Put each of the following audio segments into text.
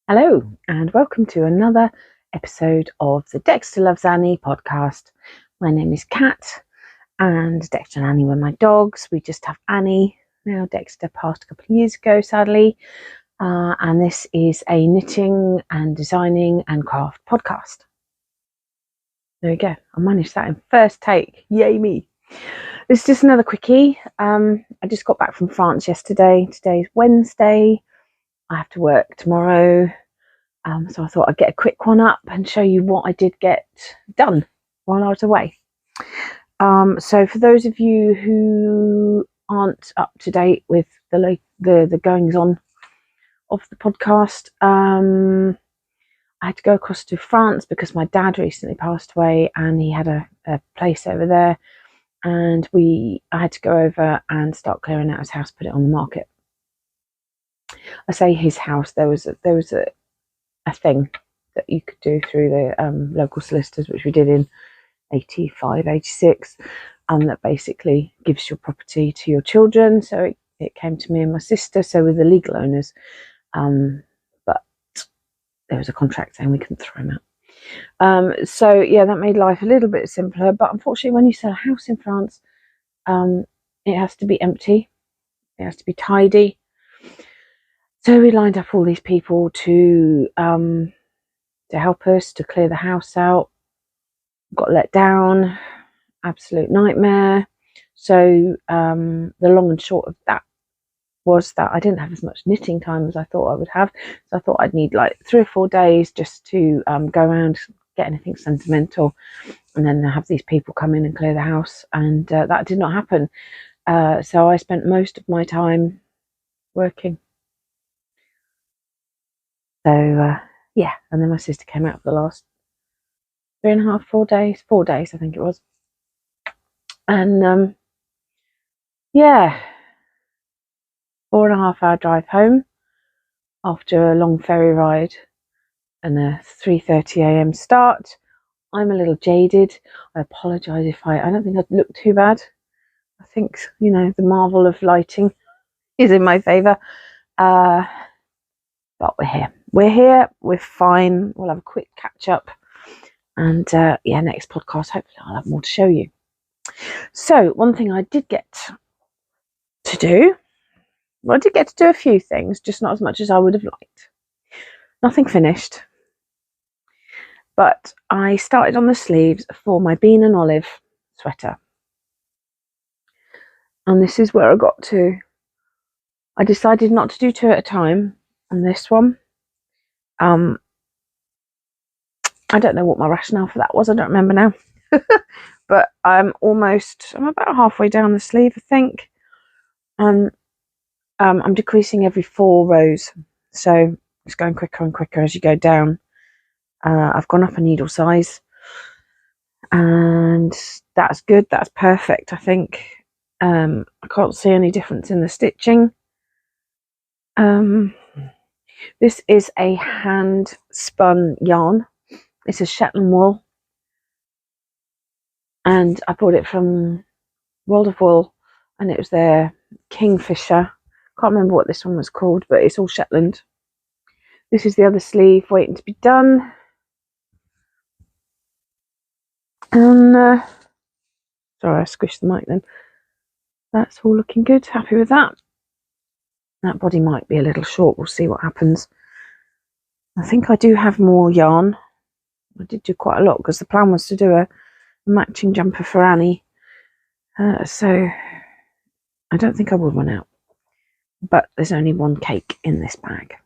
Hello, and welcome to another episode of the Dexter Loves Annie podcast. My name is Kat, and Dexter and Annie were my dogs. We just have Annie now. Dexter passed a couple of years ago, sadly, and this is a knitting and designing and craft podcast. There we go. I managed that in first take. Yay me! This is just another quickie. I just got back from France yesterday. Today's Wednesday. I have to work tomorrow. So I thought I'd get a quick one up and show you what I did get done while I was away. So for those of you who aren't up to date with the goings on of the podcast, I had to go across to France because my dad recently passed away and he had a place over there, and I had to go over and start clearing out his house, put it on the market. I say his house. There was a thing that you could do through the local solicitors, which we did in 85, 86, that basically gives your property to your children. So it came to me and my sister, so we're the legal owners, but there was a contract saying we couldn't throw them out. So yeah, that made life a little bit simpler, but unfortunately when you sell a house in France, it has to be empty, it has to be tidy. So we lined up all these people to help us to clear the house out. Got let down, absolute nightmare. So the long and short of that was that I didn't have as much knitting time as I thought I would have. So I thought I'd need like 3 or 4 days just to go around, get anything sentimental, and then have these people come in and clear the house. And that did not happen. So I spent most of my time working. So yeah, and then my sister came out for the last 3.5, 4 days, 4 days I think it was, and yeah, 4.5 hour drive home after a long ferry ride and a 3:30 a.m. start. I'm a little jaded. I apologise if I don't think I'd look too bad. I think, you know, the marvel of lighting is in my favour, but we're here, we're fine. We'll have a quick catch up, and yeah, next podcast hopefully I'll have more to show you. So one thing I did get to do, well, I did get to do a few things, just not as much as I would have liked. Nothing finished, but I started on the sleeves for my bean and olive sweater, and this is where I got to. I decided not to do 2 at a time on this one. I don't know what my rationale for that was. I don't remember now. But I'm about halfway down the sleeve, I think. And I'm decreasing every 4 rows. So it's going quicker and quicker as you go down. I've gone up a needle size. And that's good. That's perfect, I think. I can't see any difference in the stitching. This is a hand spun yarn. It's a Shetland wool, and I bought it from World of Wool, and it was their Kingfisher. Can't remember what this one was called, but it's all Shetland. This is the other sleeve waiting to be done, and sorry, I squished the mic then. That's all looking good. Happy with that. That body might be a little short. We'll see what happens. I think I do have more yarn. I did do quite a lot because the plan was to do a matching jumper for Annie. So I don't think I will run out. But there's only one cake in this bag,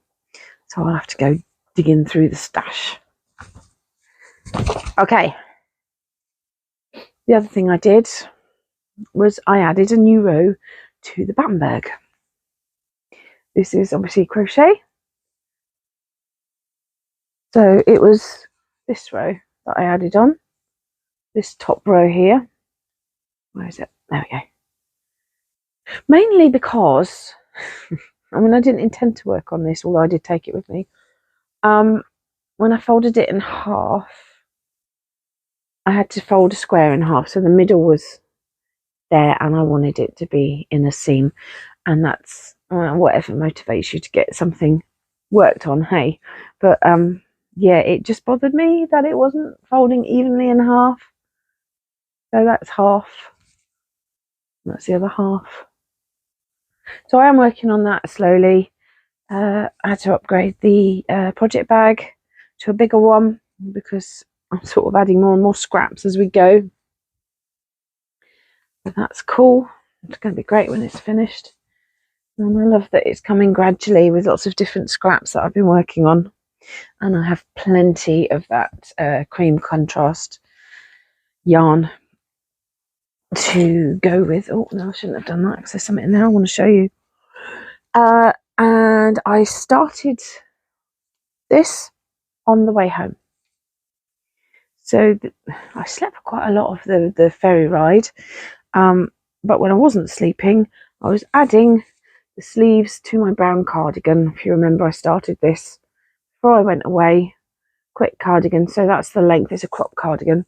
so I'll have to go digging through the stash. Okay. The other thing I did was I added a new row to the Bamberg. This is obviously crochet. So it was this row that I added on, this top row here. Where is it? There we go. Mainly because, I mean, I didn't intend to work on this, although I did take it with me. When I folded it in half, I had to fold a square in half, so the middle was there, and I wanted it to be in a seam, and that's whatever motivates you to get something worked on, hey. But yeah, it just bothered me that it wasn't folding evenly in half. So that's half. That's the other half. So I am working on that slowly. I had to upgrade the project bag to a bigger one because I'm sort of adding more and more scraps as we go. But that's cool. It's going to be great when it's finished. And I love that it's coming gradually with lots of different scraps that I've been working on. And I have plenty of that cream contrast yarn to go with. Oh, no, I shouldn't have done that because there's something in there I want to show you. And I started this on the way home. So I slept for quite a lot of the ferry ride. But when I wasn't sleeping, I was adding the sleeves to my brown cardigan. If you remember, I started this before I went away. Quick cardigan. So that's the length. It's a crop cardigan.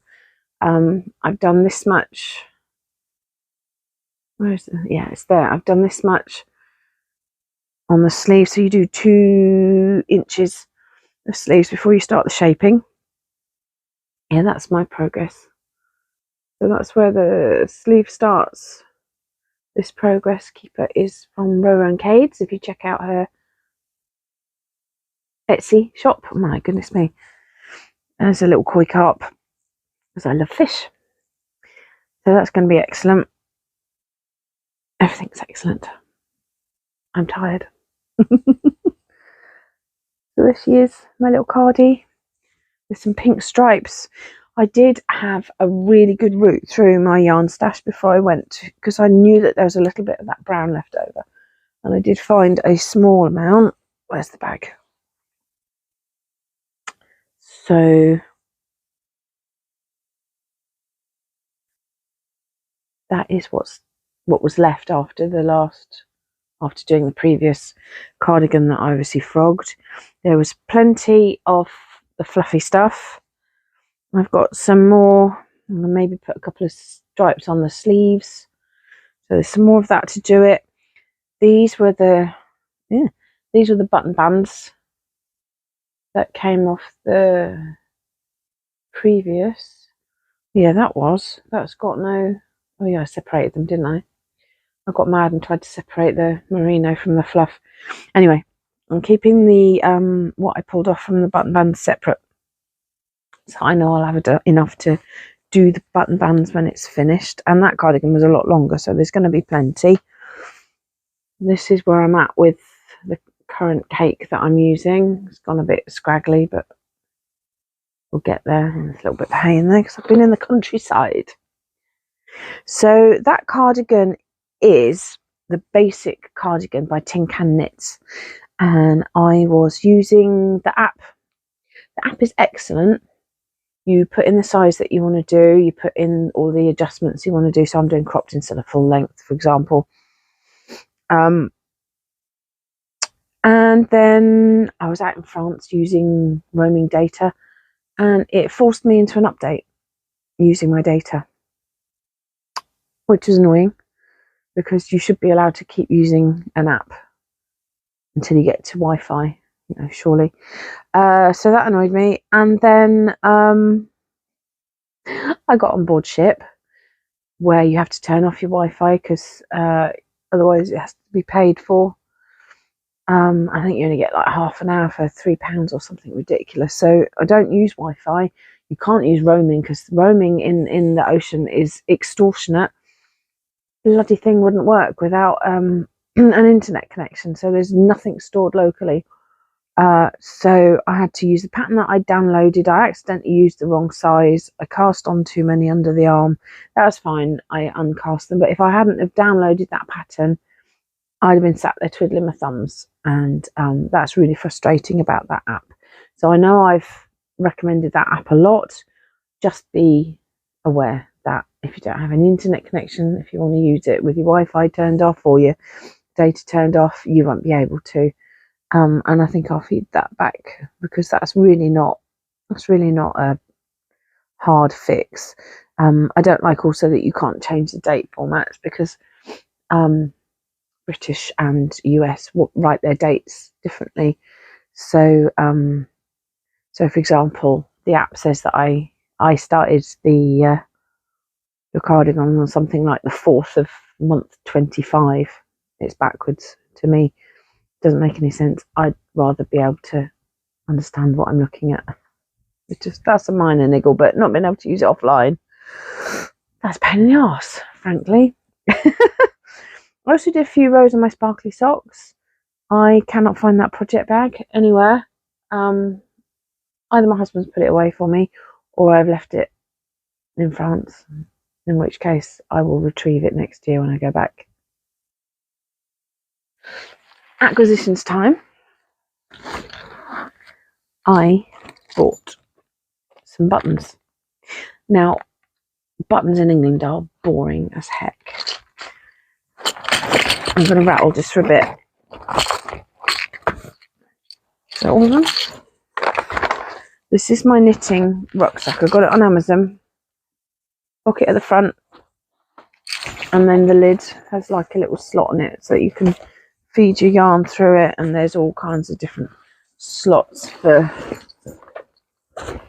I've done this much. Where is it? Yeah, it's there. I've done this much on the sleeve. So you do 2 inches of sleeves before you start the shaping. Yeah, that's my progress. So that's where the sleeve starts. This progress keeper is from Roro & Cades. If you check out her Etsy shop, oh my goodness me, there's a little koi carp because I love fish. So that's going to be excellent. Everything's excellent. I'm tired. So this is my little cardie with some pink stripes. I did have a really good route through my yarn stash before I went because I knew that there was a little bit of that brown left over. And I did find a small amount. Where's the bag? So that is what was left after doing the previous cardigan that I obviously frogged. There was plenty of the fluffy stuff. I've got some more. I'm going to maybe put a couple of stripes on the sleeves. So there's some more of that to do it. These were the button bands that came off the previous. Yeah, that's got no. Oh yeah, I separated them, didn't I? I got mad and tried to separate the merino from the fluff. Anyway, I'm keeping the what I pulled off from the button bands separate. So I know I'll have enough to do the button bands when it's finished. And that cardigan was a lot longer, so there's going to be plenty. This is where I'm at with the current cake that I'm using. It's gone a bit scraggly, but we'll get there. And there's a little bit of hay in there because I've been in the countryside. So that cardigan is the basic cardigan by Tin Can Knits, and I was using the app. The app is excellent. You put in the size that you want to do, you put in all the adjustments you want to do. So I'm doing cropped instead of full length, for example. And then I was out in France using roaming data, and it forced me into an update using my data, which is annoying because you should be allowed to keep using an app until you get to Wi-Fi, surely. So that annoyed me. And then I got on board ship where you have to turn off your Wi-Fi because otherwise it has to be paid for. I think you only get like half an hour for £3 or something ridiculous. So I don't use Wi-Fi. You can't use roaming because roaming in the ocean is extortionate. Bloody thing wouldn't work without an internet connection. So there's nothing stored locally. So I had to use the pattern that I downloaded. I accidentally used the wrong size. I cast on too many under the arm. That was fine. I uncast them. But if I hadn't have downloaded that pattern, I'd have been sat there twiddling my thumbs. And that's really frustrating about that app. So I know I've recommended that app a lot. Just be aware that if you don't have an internet connection, if you want to use it with your Wi-Fi turned off or your data turned off, you won't be able to. And I think I'll feed that back because that's really not a hard fix. I don't like also that you can't change the date formats because British and US write their dates differently. So so for example, the app says that I started the cardigan on something like the 4th of month 25. It's backwards to me. Doesn't make any sense. I'd rather be able to understand what I'm looking at. That's a minor niggle, but not being able to use it offline, that's a pain in the arse, frankly. I also did a few rows of my sparkly socks. I cannot find that project bag anywhere. Either my husband's put it away for me, or I've left it in France, in which case I will retrieve it next year when I go back. Acquisitions time. I bought some buttons. Now, buttons in England are boring as heck. I'm going to rattle just for a bit. So all of them. This is my knitting rucksack. I got it on Amazon. Pocket at the front, and then the lid has like a little slot on it so you can feed your yarn through it, and there's all kinds of different slots for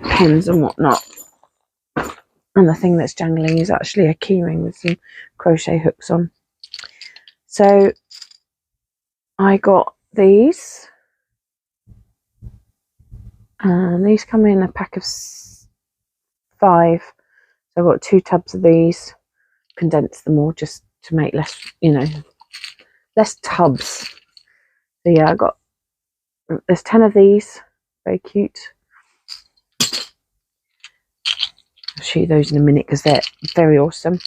pins and whatnot. And the thing that's jangling is actually a keyring with some crochet hooks on. So I got these, and these come in a pack of 5. So I've got 2 tubs of these. Condense them all just to make less, less tubs. So yeah, there's 10 of these. Very cute. I'll show you those in a minute because they're very awesome.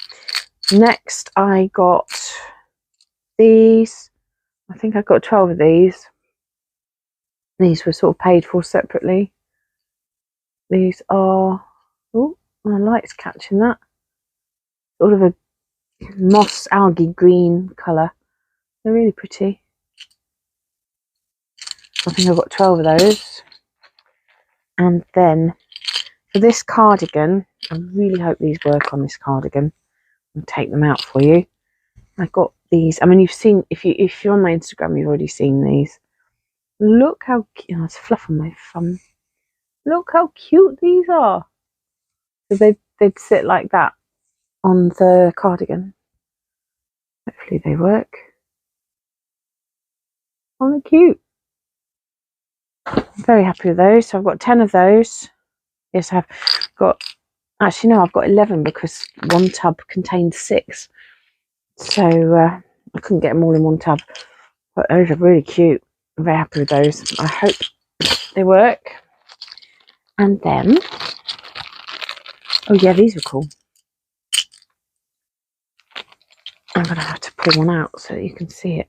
Next, I got these. I think I got 12 of these. These were sort of paid for separately. These are, oh, my light's catching that. Sort of a moss algae green colour. They're really pretty. I think I've got 12 of those. And then for this cardigan, I really hope these work on this cardigan. I'll take them out for you. I got these. I mean, you've seen, if you're on my Instagram, you've already seen these. Look how cute. Oh, there's fluff on my thumb. Look how cute these are. So they'd sit like that on the cardigan. Hopefully they work. Oh, they're cute. I'm very happy with those. So I've got 10 of those. Yes, I've got, actually no, I've got 11 because one tub contained 6. So I couldn't get them all in one tub. But those are really cute. I'm very happy with those. I hope they work. And then, oh yeah, these are cool. I'm going to have to pull one out so that you can see it.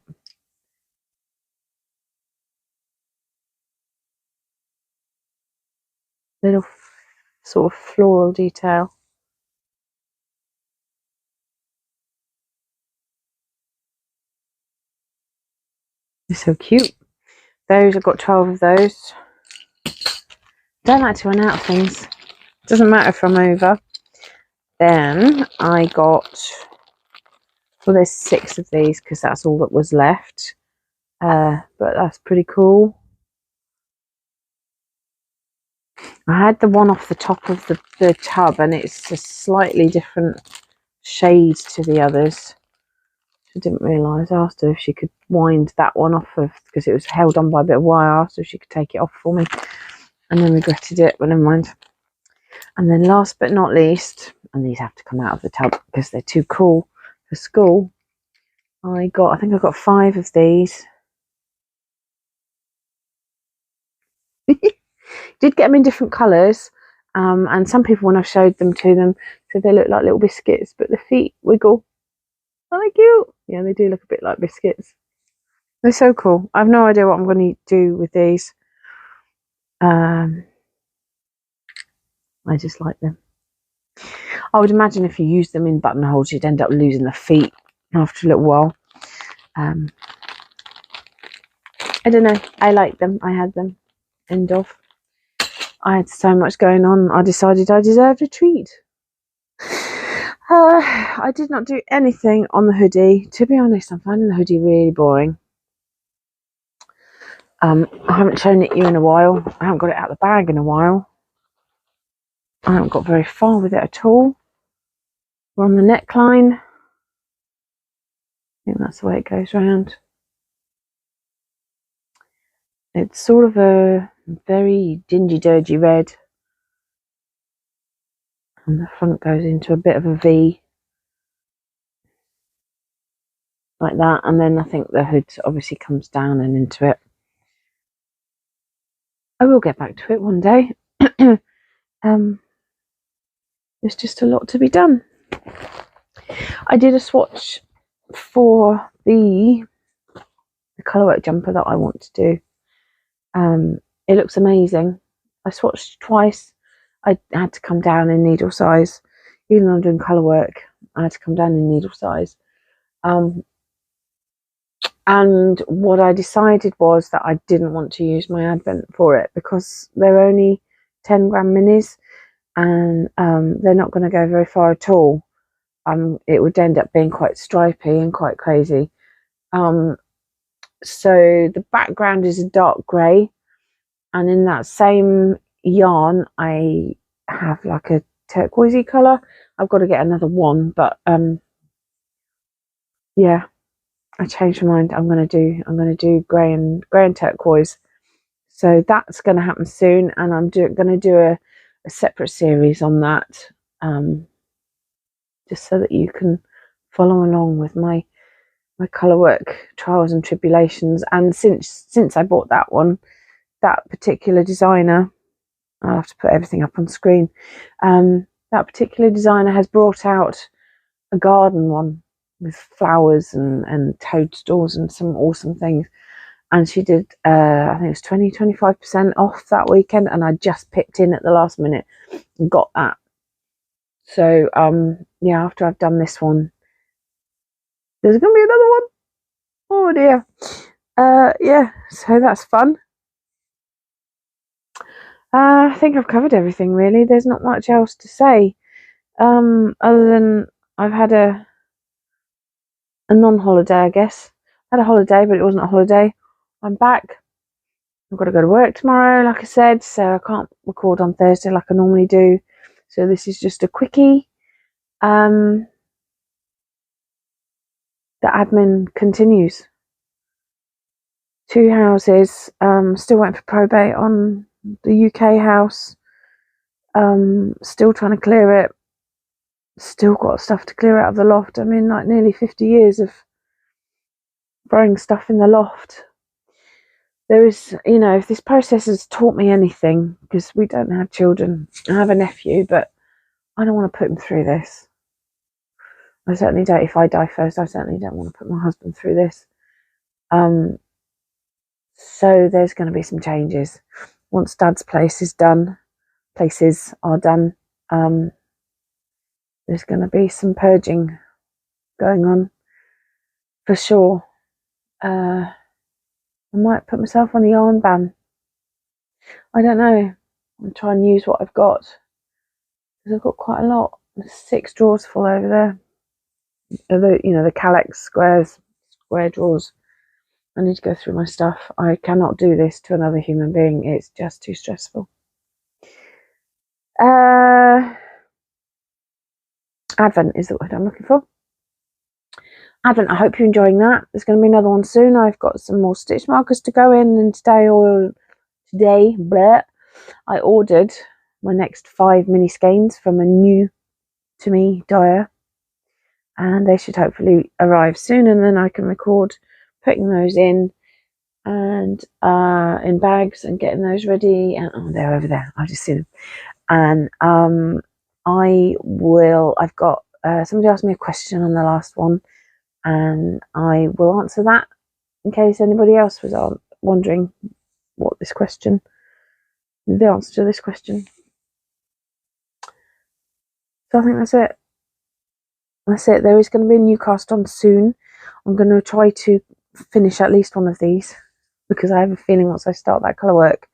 Little sort of floral detail. They're so cute. Those, I've got 12 of those. Don't like to run out of things. Doesn't matter if I'm over. Then I got, well, there's 6 of these because that's all that was left. But that's pretty cool. I had the one off the top of the tub, and it's a slightly different shade to the others. I didn't realise. I asked her if she could wind that one off because it was held on by a bit of wire. I asked her if she could take it off for me, and then regretted it, but never mind. And then last but not least, and these have to come out of the tub because they're too cool for school, I think I got 5 of these. Did get them in different colours, and some people, when I showed them to them, said they look like little biscuits, but the feet wiggle. Are they cute? Yeah, they do look a bit like biscuits. They're so cool. I have no idea what I'm going to do with these. I just like them. I would imagine if you use them in buttonholes, you'd end up losing the feet after a little while. I don't know. I like them. I had them. End of. I had so much going on. I decided I deserved a treat. I did not do anything on the hoodie. To be honest, I'm finding the hoodie really boring. I haven't shown it you in a while. I haven't got it out of the bag in a while. I haven't got very far with it at all. We're on the neckline. I think that's the way it goes round. It's sort of a very dingy, dirty red. And the front goes into a bit of a V. Like that. And then I think the hood obviously comes down and into it. I will get back to it one day. There's just a lot to be done. I did a swatch for the colourwork jumper that I want to do. It looks amazing. I swatched twice. I had to come down in needle size. Even though I'm doing colourwork, I had to come down in needle size. And what I decided was that I didn't want to use my Advent for it because they're only 10 gram minis, and they're not going to go very far at all. It would end up being quite stripy and quite crazy. So the background is a dark grey, and in that same yarn I have like a turquoisey colour. I've got to get another one, but yeah, I changed my mind. I'm going to do grey and turquoise. So that's going to happen soon, and I'm going to do a separate series on that, just so that you can follow along with my colourwork trials and tribulations. And since I bought that one, that particular designer, I'll have to put everything up on screen. That particular designer has brought out a garden one with flowers and toadstools and some awesome things. And she did, I think it was 25% off that weekend, and I just picked in at the last minute and got that. So, yeah, after I've done this one, there's going to be another one. Oh dear. Yeah, so that's fun. I think I've covered everything, really. There's not much else to say. Other than I've had a non-holiday, I guess. I had a holiday, but it wasn't a holiday. I'm back. I've got to go to work tomorrow, like I said, so I can't record on Thursday like I normally do. So this is just a quickie. The admin continues. 2 houses. Still waiting for probate on the UK house. Still trying to clear it. Still got stuff to clear out of the loft. I mean, like nearly 50 years of throwing stuff in the loft. There is, you know, if this process has taught me anything, because we don't have children. I have a nephew, but I don't want to put him through this. I certainly don't. If I die first, I certainly don't want to put my husband through this. So there's going to be some changes. Once Dad's places are done, there's going to be some purging going on for sure. I might put myself on a yarn ban. I don't know. I'll try and use what I've got, because I've got quite a lot. There's 6 drawers full over there. The Calex square drawers. I need to go through my stuff. I cannot do this to another human being. It's just too stressful. Advent is the word I'm looking for. Advent, I hope you're enjoying that. There's going to be another one soon. I've got some more stitch markers to go in, and today, I ordered my next 5 mini skeins from a new to me dyer, and they should hopefully arrive soon, and then I can record putting those in and in bags and getting those ready. And they're over there. I've just seen them. And I've got somebody asked me a question on the last one, and I will answer that in case anybody else was wondering the answer to this question. So I think that's it. There is going to be a new cast on soon. I'm going to try to finish at least one of these, because I have a feeling once I start that colour work,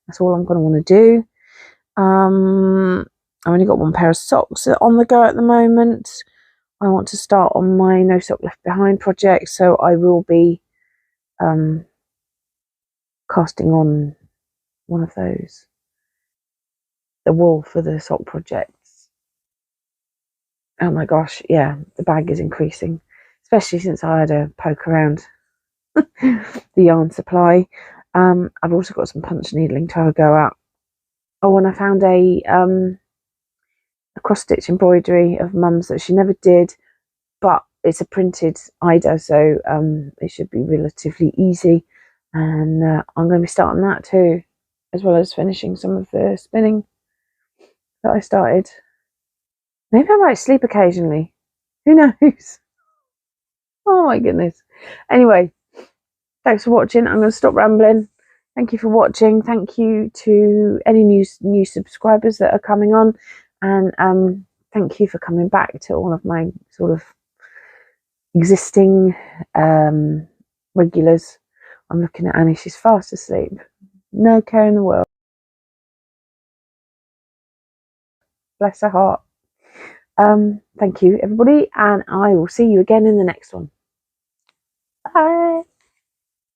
that's all I'm going to want to do. I've only got 1 pair of socks on the go at the moment. I want to start on my No Sock Left Behind project, so I will be casting on one of those, the wool for the sock projects. Oh my gosh, yeah, the bag is increasing, especially since I had a poke around the yarn supply. I've also got some punch needling to go at. Oh, and I found a cross stitch embroidery of Mum's that she never did, but it's a printed Ida, so it should be relatively easy. And I'm going to be starting that too, as well as finishing some of the spinning that I started. Maybe I might sleep occasionally. Who knows? Oh my goodness. Anyway, thanks for watching. I'm going to stop rambling. Thank you for watching. Thank you to any new subscribers that are coming on, and thank you for coming back to all of my sort of existing regulars. I'm looking at Annie. She's fast asleep. No care in the world. Bless her heart. Thank you, everybody, and I will see you again in the next one. Bye.